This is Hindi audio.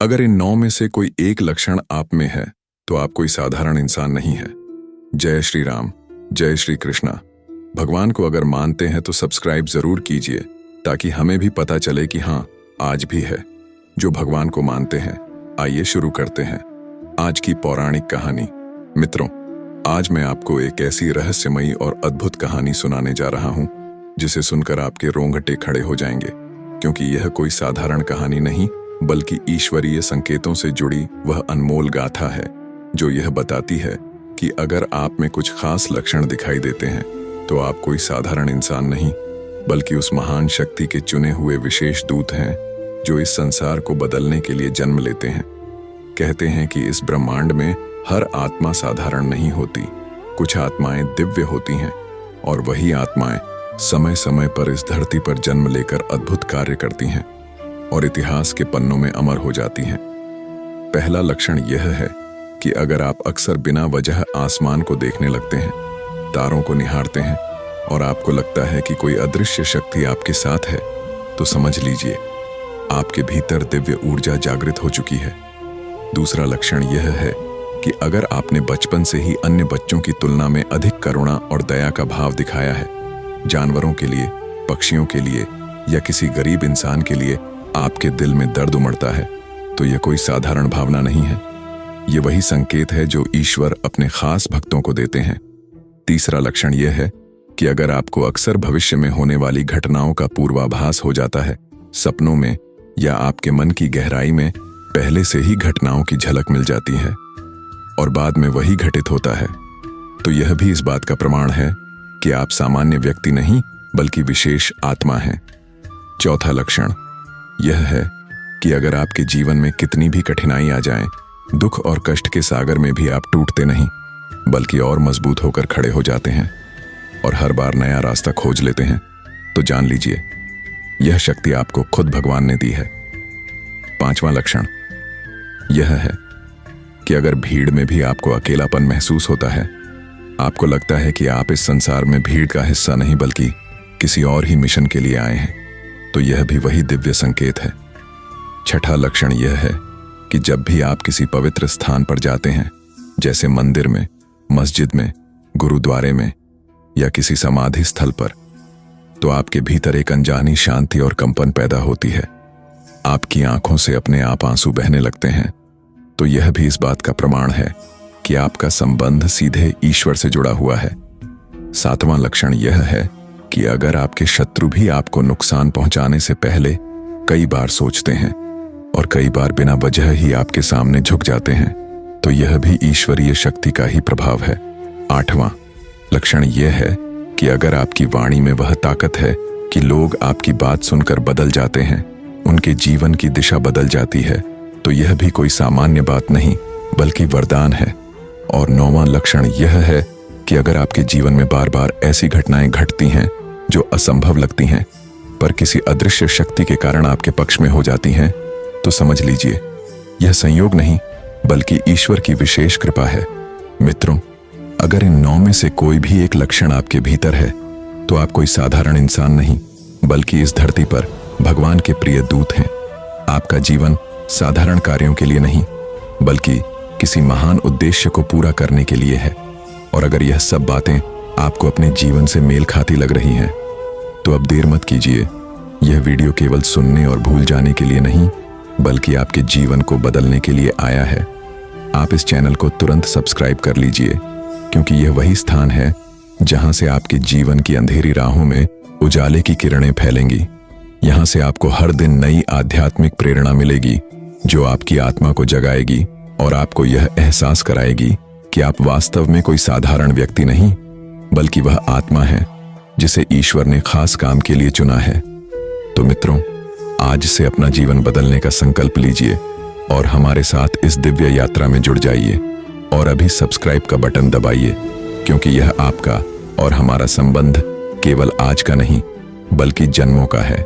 अगर इन 9 में से कोई एक लक्षण आप में है तो आप कोई साधारण इंसान नहीं है। जय श्री राम, जय श्री कृष्णा। भगवान को अगर मानते हैं तो सब्सक्राइब जरूर कीजिए ताकि हमें भी पता चले कि हाँ, आज भी है जो भगवान को मानते हैं। आइए शुरू करते हैं आज की पौराणिक कहानी। मित्रों, आज मैं आपको एक ऐसी रहस्यमयी और अद्भुत कहानी सुनाने जा रहा हूं जिसे सुनकर आपके रोंगटे खड़े हो जाएंगे, क्योंकि यह कोई साधारण कहानी नहीं बल्कि ईश्वरीय संकेतों से जुड़ी वह अनमोल गाथा है जो यह बताती है कि अगर आप में कुछ खास लक्षण दिखाई देते हैं तो आप कोई साधारण इंसान नहीं बल्कि उस महान शक्ति के चुने हुए विशेष दूत हैं जो इस संसार को बदलने के लिए जन्म लेते हैं। कहते हैं कि इस ब्रह्मांड में हर आत्मा साधारण नहीं होती, कुछ आत्माएं दिव्य होती हैं और वही आत्माएं समय समय पर इस धरती पर जन्म लेकर अद्भुत कार्य करती हैं और इतिहास के पन्नों में अमर हो जाती हैं। पहला लक्षण यह है कि अगर आप अक्सर बिना वजह आसमान को देखने लगते हैं, तारों को निहारते हैं और आपको लगता है कि कोई अदृश्य शक्ति आपके साथ है, तो समझ लीजिए आपके भीतर दिव्य ऊर्जा जागृत हो चुकी है। दूसरा लक्षण यह है कि अगर आपने बचपन से ही अन्य बच्चों की तुलना में अधिक करुणा और दया का भाव दिखाया है, जानवरों के लिए, पक्षियों के लिए या किसी गरीब इंसान के लिए आपके दिल में दर्द उमड़ता है, तो यह कोई साधारण भावना नहीं है। ये वही संकेत है जो ईश्वर अपने खास भक्तों को देते हैं। तीसरा लक्षण यह है कि अगर आपको अक्सर भविष्य में होने वाली घटनाओं का पूर्वाभास हो जाता है, सपनों में या आपके मन की गहराई में पहले से ही घटनाओं की झलक मिल जाती है और बाद में वही घटित होता है, तो यह भी इस बात का प्रमाण है कि आप सामान्य व्यक्ति नहीं बल्कि विशेष आत्मा हैं। चौथा लक्षण यह है कि अगर आपके जीवन में कितनी भी कठिनाई आ जाए, दुख और कष्ट के सागर में भी आप टूटते नहीं बल्कि और मजबूत होकर खड़े हो जाते हैं और हर बार नया रास्ता खोज लेते हैं, तो जान लीजिए यह शक्ति आपको खुद भगवान ने दी है। पांचवा लक्षण यह है कि अगर भीड़ में भी आपको अकेलापन महसूस होता है, आपको लगता है कि आप इस संसार में भीड़ का हिस्सा नहीं बल्कि किसी और ही मिशन के लिए आए हैं, तो यह भी वही दिव्य संकेत है। छठा लक्षण यह है कि जब भी आप किसी पवित्र स्थान पर जाते हैं, जैसे मंदिर में, मस्जिद में, गुरुद्वारे में या किसी समाधि स्थल पर, तो आपके भीतर एक अनजानी शांति और कंपन पैदा होती है। आपकी आंखों से अपने आप आंसू बहने लगते हैं, तो यह भी इस बात का प्रमाण है कि आपका संबंध सीधे ईश्वर से जुड़ा हुआ है। सातवां लक्षण यह है कि अगर आपके शत्रु भी आपको नुकसान पहुंचाने से पहले कई बार सोचते हैं और कई बार बिना वजह ही आपके सामने झुक जाते हैं, तो यह भी ईश्वरीय शक्ति का ही प्रभाव है। आठवां लक्षण यह है कि अगर आपकी वाणी में वह ताकत है कि लोग आपकी बात सुनकर बदल जाते हैं, उनके जीवन की दिशा बदल जाती है, तो यह भी कोई सामान्य बात नहीं बल्कि वरदान है। और नौवां लक्षण यह है कि अगर आपके जीवन में बार बार ऐसी घटनाएं घटती हैं जो असंभव लगती हैं पर किसी अदृश्य शक्ति के कारण आपके पक्ष में हो जाती हैं, तो समझ लीजिए यह संयोग नहीं बल्कि ईश्वर की विशेष कृपा है। मित्रों, अगर इन 9 में से कोई भी एक लक्षण आपके भीतर है तो आप कोई साधारण इंसान नहीं बल्कि इस धरती पर भगवान के प्रिय दूत हैं। आपका जीवन साधारण कार्यों के लिए नहीं बल्कि किसी महान उद्देश्य को पूरा करने के लिए है। और अगर यह सब बातें आपको अपने जीवन से मेल खाती लग रही हैं, तो अब देर मत कीजिए। यह वीडियो केवल सुनने और भूल जाने के लिए नहीं बल्कि आपके जीवन को बदलने के लिए आया है। आप इस चैनल को तुरंत सब्सक्राइब कर लीजिए, क्योंकि यह वही स्थान है जहां से आपके जीवन की अंधेरी राहों में उजाले की किरणें फैलेंगी। यहां से आपको हर दिन नई आध्यात्मिक प्रेरणा मिलेगी जो आपकी आत्मा को जगाएगी और आपको यह एहसास कराएगी कि आप वास्तव में कोई साधारण व्यक्ति नहीं बल्कि वह आत्मा है जिसे ईश्वर ने खास काम के लिए चुना है। तो मित्रों, आज से अपना जीवन बदलने का संकल्प लीजिए और हमारे साथ इस दिव्य यात्रा में जुड़ जाइए और अभी सब्सक्राइब का बटन दबाइए, क्योंकि यह आपका और हमारा संबंध केवल आज का नहीं बल्कि जन्मों का है।